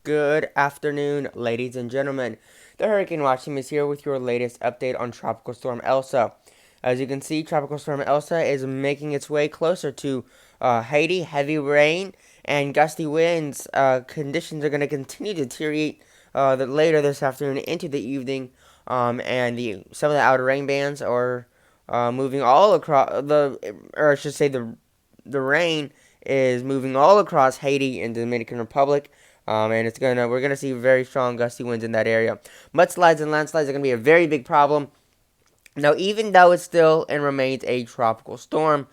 Good afternoon, ladies and gentlemen. The Hurricane Watch Team is here with your latest update on Tropical Storm Elsa. As you can see, Tropical Storm Elsa is making its way closer to Haiti. Heavy rain and gusty winds. Conditions are going to continue to deteriorate later this afternoon into the evening. And some of the outer rain bands are moving all across or I should say the rain is moving all across Haiti and the Dominican Republic. And we're gonna see very strong gusty winds in that area. Mudslides and landslides are gonna be a very big problem. Now, even though it's still and remains a tropical storm,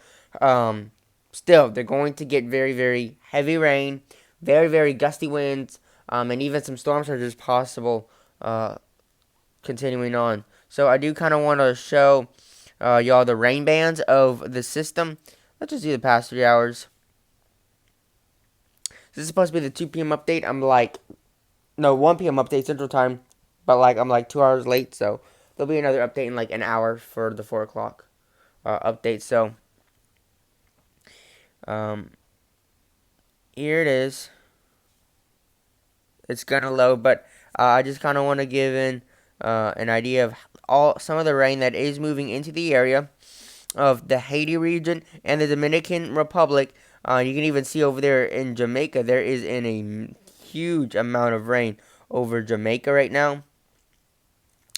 still they're going to get very, very heavy rain, very, very gusty winds, and even some storm surges possible. Continuing on, so I do kind of want to show y'all the rain bands of the system. Let's just do the past 3 hours. This is supposed to be the 2 p.m. update. 1 p.m. update Central Time, but I'm 2 hours late, so there'll be another update in an hour for the 4 o'clock update. So, here it is. It's gonna load, but I just kind of want to give an idea of some of the rain that is moving into the area of the Haiti region and the Dominican Republic. You can even see over there in Jamaica, there is a huge amount of rain over Jamaica right now.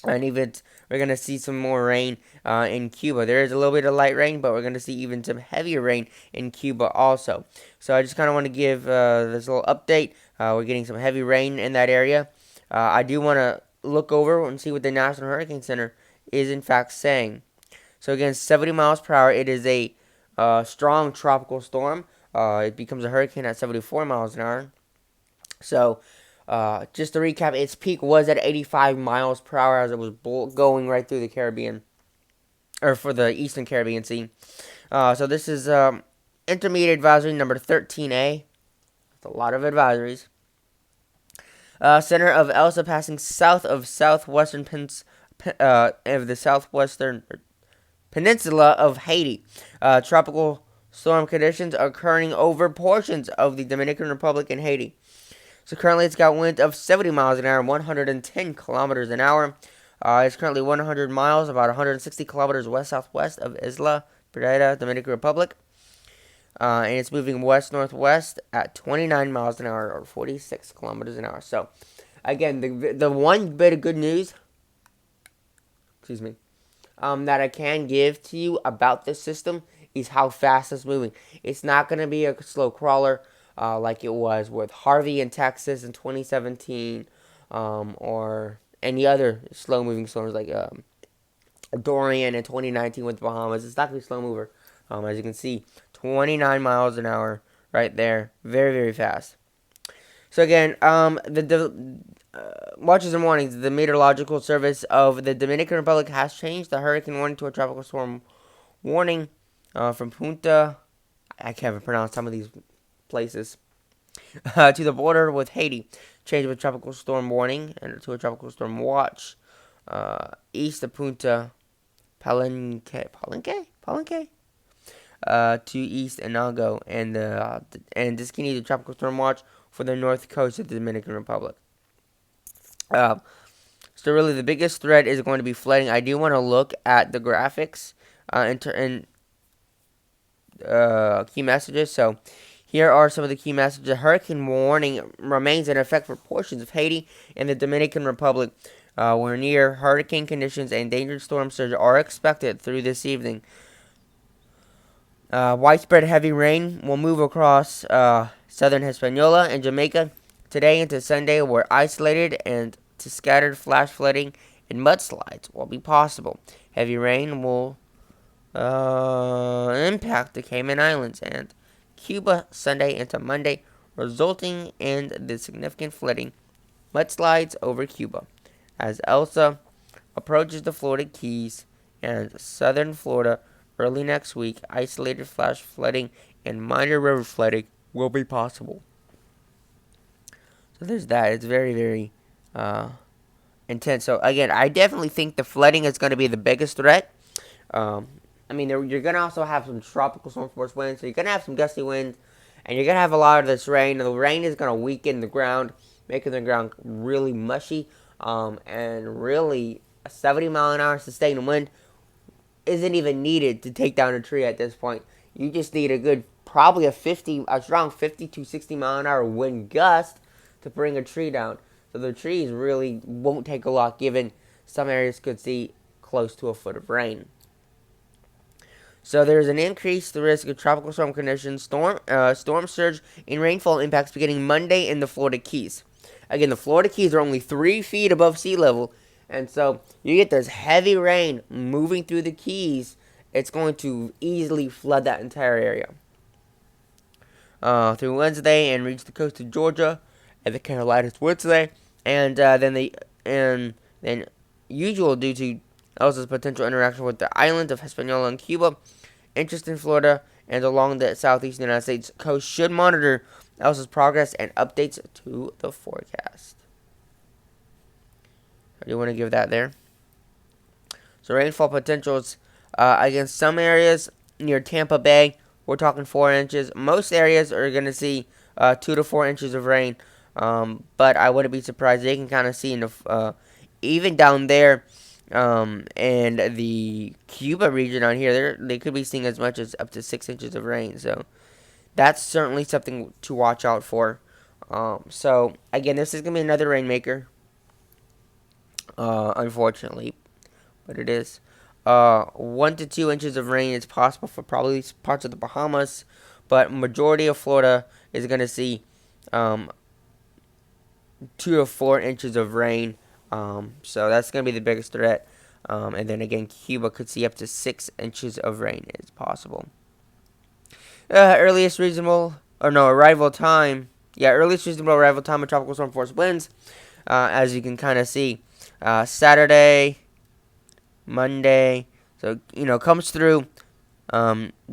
And even we're going to see some more rain in Cuba. There is a little bit of light rain, but we're going to see even some heavier rain in Cuba also. So I just kind of want to give this little update. We're getting some heavy rain in that area. I do want to look over and see what the National Hurricane Center is in fact saying. So again, 70 miles per hour. It is a strong tropical storm. It becomes a hurricane at 74 miles an hour. So, just to recap, its peak was at 85 miles per hour as it was going right through the Caribbean, or for the Eastern Caribbean Sea. So this is intermediate advisory number 13A. That's a lot of advisories. Center of Elsa passing south of southwestern peninsula of Haiti. Tropical storm conditions are occurring over portions of the Dominican Republic and Haiti. So currently it's got winds of 70 miles an hour, 110 kilometers an hour. It's currently 100 miles, about 160 kilometers west-southwest of Isla Perdida, Dominican Republic. And it's moving west-northwest at 29 miles an hour, or 46 kilometers an hour. So, again, the one bit of good news, that I can give to you about this system is how fast it's moving. It's not going to be a slow crawler like it was with Harvey in Texas in 2017, or any other slow-moving storms like Dorian in 2019 with the Bahamas. It's not going to be a slow mover. As you can see, 29 miles an hour right there. Very, very fast. So again, the watches and warnings. The Meteorological Service of the Dominican Republic has changed the hurricane warning to a tropical storm warning from Punta, I can't even pronounce some of these places, to the border with Haiti. Changed with tropical storm warning and to a tropical storm watch east of Punta Palenque, to East Inago, and this can need a tropical storm watch for the north coast of the Dominican Republic. So really the biggest threat is going to be flooding. I do want to look at the graphics and key messages. So here are some of the key messages. The hurricane warning remains in effect for portions of Haiti and the Dominican Republic. Where near hurricane conditions and dangerous storm surge are expected through this evening. Widespread heavy rain will move across southern Hispaniola and Jamaica today into Sunday, where isolated and to scattered flash flooding and mudslides will be possible. Heavy rain will impact the Cayman Islands and Cuba Sunday into Monday, resulting in the significant flooding, mudslides over Cuba. As Elsa approaches the Florida Keys and southern Florida early next week, isolated flash flooding and minor river flooding will be possible. So there's that. It's very, very intense. So again, I definitely think the flooding is going to be the biggest threat. You're going to also have some tropical storm force winds. So you're going to have some gusty winds, and you're going to have a lot of this rain. The rain is going to weaken the ground. making the ground really mushy, and really a 70-mile-an-hour sustained wind isn't even needed to take down a tree at this point. You just need a good, probably a strong 50 to 60-mile-an-hour wind gust to bring a tree down. So the trees really won't take a lot, given some areas could see close to a foot of rain. So there's an increased risk of tropical storm conditions, storm surge, and rainfall impacts beginning Monday in the Florida Keys. Again, the Florida Keys are only 3 feet above sea level, and so you get this heavy rain moving through the Keys. It's going to easily flood that entire area through Wednesday and reach the coast of Georgia and the Carolinas Wednesday, and then usual due to Elsa's potential interaction with the island of Hispaniola and Cuba. Interest in Florida and along the southeastern United States coast should monitor Elsa's progress and updates to the forecast. I do want to give that there. So rainfall potentials against some areas near Tampa Bay, we're talking 4 inches. Most areas are going to see 2 to 4 inches of rain, but I wouldn't be surprised. They can kind of see in the even down there. And the Cuba region on here, they could be seeing as much as up to 6 inches of rain. So that's certainly something to watch out for. So again, this is gonna be another rainmaker. Unfortunately, but it is. 1 to 2 inches of rain is possible for probably parts of the Bahamas, but majority of Florida is gonna see 2 to 4 inches of rain. So that's going to be the biggest threat. And then again, Cuba could see up to 6 inches of rain is possible. Earliest reasonable, or no, arrival time. Yeah, earliest reasonable arrival time of tropical storm force winds. As you can kind of see, Saturday, Monday. So, comes through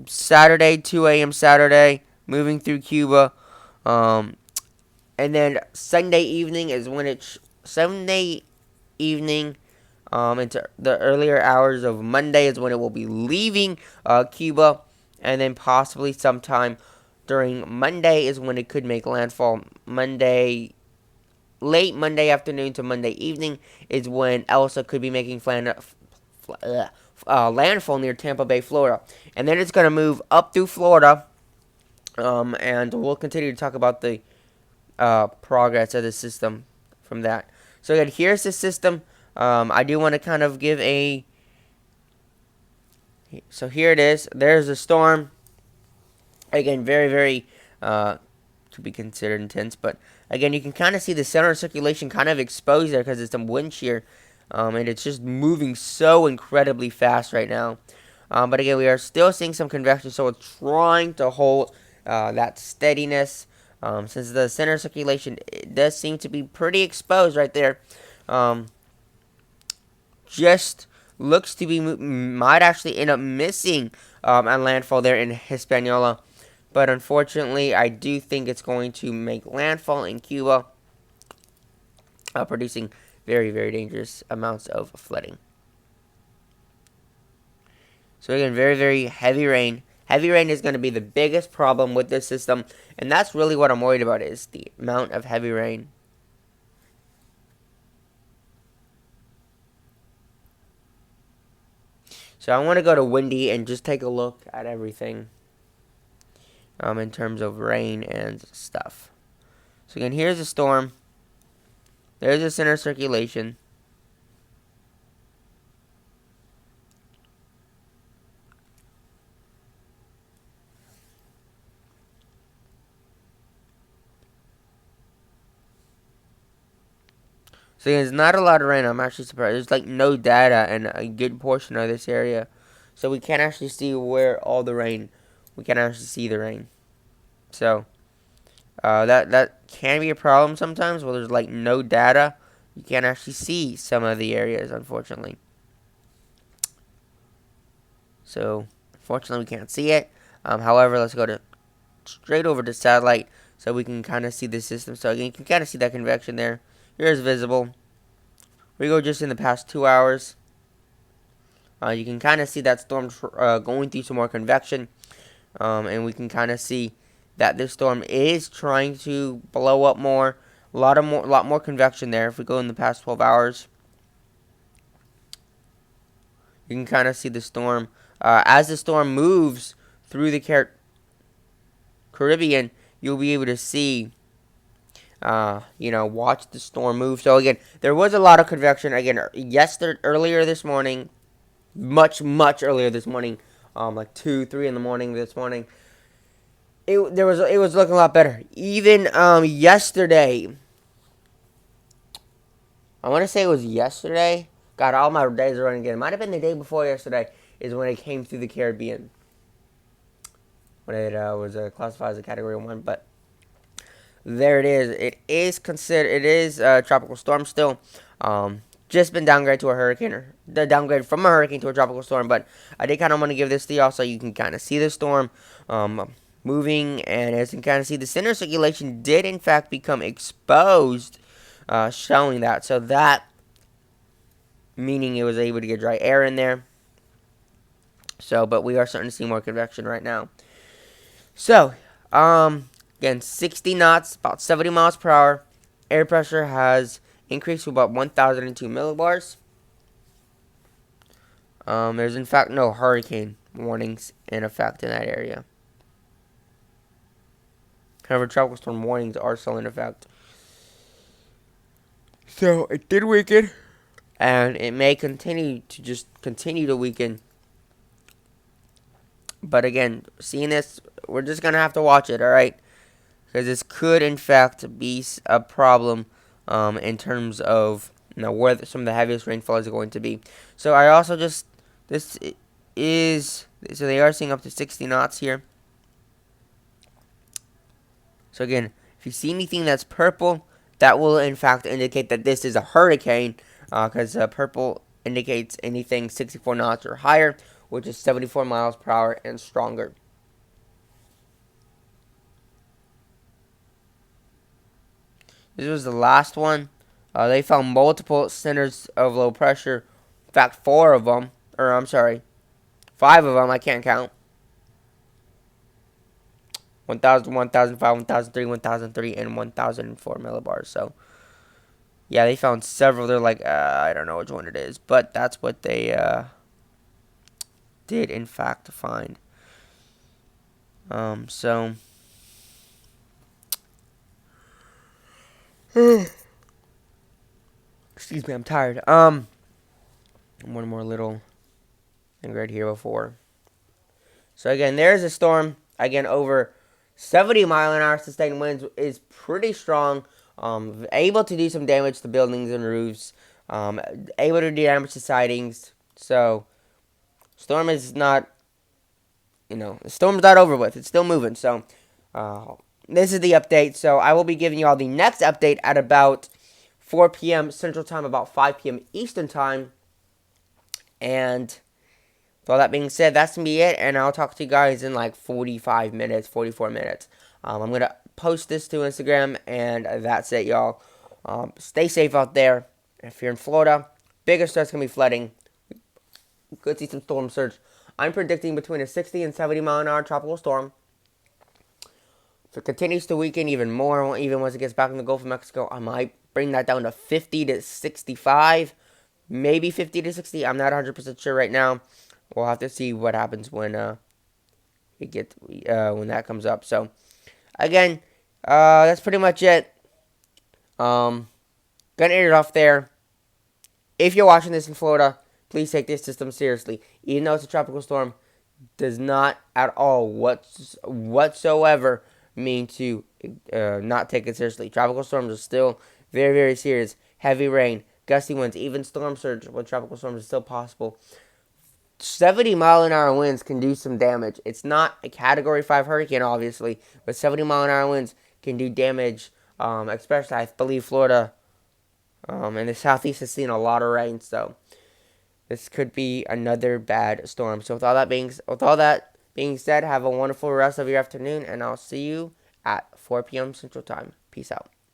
Saturday, 2 a.m. Saturday, moving through Cuba. And then Sunday evening is when it's Sunday evening into the earlier hours of Monday is when it will be leaving Cuba, and then possibly sometime during Monday is when it could make landfall. Late Monday afternoon to Monday evening is when Elsa could be making landfall near Tampa Bay, Florida, and then it's going to move up through Florida, and we'll continue to talk about the progress of the system from that. So again, here's the system. I do want to kind of give a... So here it is. There's the storm. Again, very, very to be considered intense. But again, you can kind of see the center of circulation kind of exposed there because it's some wind shear. And it's just moving so incredibly fast right now. But again, we are still seeing some convection. So it's trying to hold that steadiness. Since the center of circulation does seem to be pretty exposed right there. Just looks to be might actually end up missing a landfall there in Hispaniola, but unfortunately I do think it's going to make landfall in Cuba, producing very, very dangerous amounts of flooding. So again, very, very heavy rain. Heavy rain is going to be the biggest problem with this system, and that's really what I'm worried about, is the amount of heavy rain. So I want to go to windy and just take a look at everything in terms of rain and stuff. So again, here's a storm. There's the center circulation. So there's not a lot of rain. I'm actually surprised. There's like no data in a good portion of this area. So we can't actually see where all the rain. We can't actually see the rain. So that can be a problem sometimes where there's like no data. You can't actually see some of the areas, unfortunately. So unfortunately we can't see it. However, let's go straight over to satellite so we can kind of see the system. So again, you can kind of see that convection there. Here's visible. We go just in the past 2 hours. You can kind of see that storm going through some more convection. And we can kind of see that this storm is trying to blow up more. lot more convection there. If we go in the past 12 hours, you can kind of see the storm. As the storm moves through the Caribbean, you'll be able to see, watch the storm move. So again, there was a lot of convection. Again, earlier this morning, much earlier this morning, like 2, 3 in the morning this morning. It was looking a lot better. Even yesterday, I want to say it was yesterday. God, all my days are running again. It might have been the day before yesterday is when it came through the Caribbean. When it was classified as a Category 1. But there it is. It is a tropical storm still. Just been downgraded to a hurricane. Or downgraded from a hurricane to a tropical storm. But I did kind of want to give this to y'all so you can kind of see the storm moving. And as you can kind of see, the center circulation did in fact become exposed. Showing that. So that meaning it was able to get dry air in there. So, but we are starting to see more convection right now. So, again, 60 knots, about 70 miles per hour. Air pressure has increased to about 1,002 millibars. There's in fact no hurricane warnings in effect in that area. However, tropical storm warnings are still in effect. So, it did weaken. And it may continue to weaken. But again, seeing this, we're just going to have to watch it, alright? Because this could, in fact, be a problem in terms of where some of the heaviest rainfall is going to be. So I also so they are seeing up to 60 knots here. So again, if you see anything that's purple, that will, in fact, indicate that this is a hurricane. Because purple indicates anything 64 knots or higher, which is 74 miles per hour and stronger. This was the last one. They found multiple centers of low pressure. In fact, 4 of them. Or, I'm sorry, 5 of them. I can't count. 1,000, 1,005, 1,003, 1,003, and 1,004 millibars. So, yeah, they found several. They're like, I don't know which one it is. But that's what they did, in fact, find. So... Excuse me, I'm tired. One more little thing right here before. So, again, there's a storm. Again, over 70 mile an hour sustained winds is pretty strong. Able to do some damage to buildings and roofs. Able to do damage to sidings. So, storm is not, the storm's not over with. It's still moving. So, this is the update. So, I will be giving you all the next update at about 4 p.m. Central Time, about 5 p.m. Eastern Time. And with all that being said, that's going to be it. And I'll talk to you guys in like 45 minutes, 44 minutes. I'm going to post this to Instagram, and that's it, y'all. Stay safe out there. If you're in Florida, biggest threat's going to be flooding. We could see some storm surge. I'm predicting between a 60 and 70 mile an hour tropical storm. If it continues to weaken even more, even once it gets back in the Gulf of Mexico, I might bring that down to 50 to 65, maybe 50 to 60. I'm not 100% sure right now. We'll have to see what happens when when that comes up. So, again, that's pretty much it. Gonna end it off there. If you're watching this in Florida, please take this system seriously. Even though it's a tropical storm, does not at all whatsoever mean to not take it seriously. Tropical storms are still very, very serious. Heavy rain, gusty winds, even storm surge with tropical storms is still possible. 70 mile an hour winds can do some damage. It's not a Category 5 hurricane, obviously, but 70 mile an hour winds can do damage, especially, I believe, Florida and the Southeast has seen a lot of rain, so this could be another bad storm. So with all that being said, have a wonderful rest of your afternoon, and I'll see you at 4 p.m. Central Time. Peace out.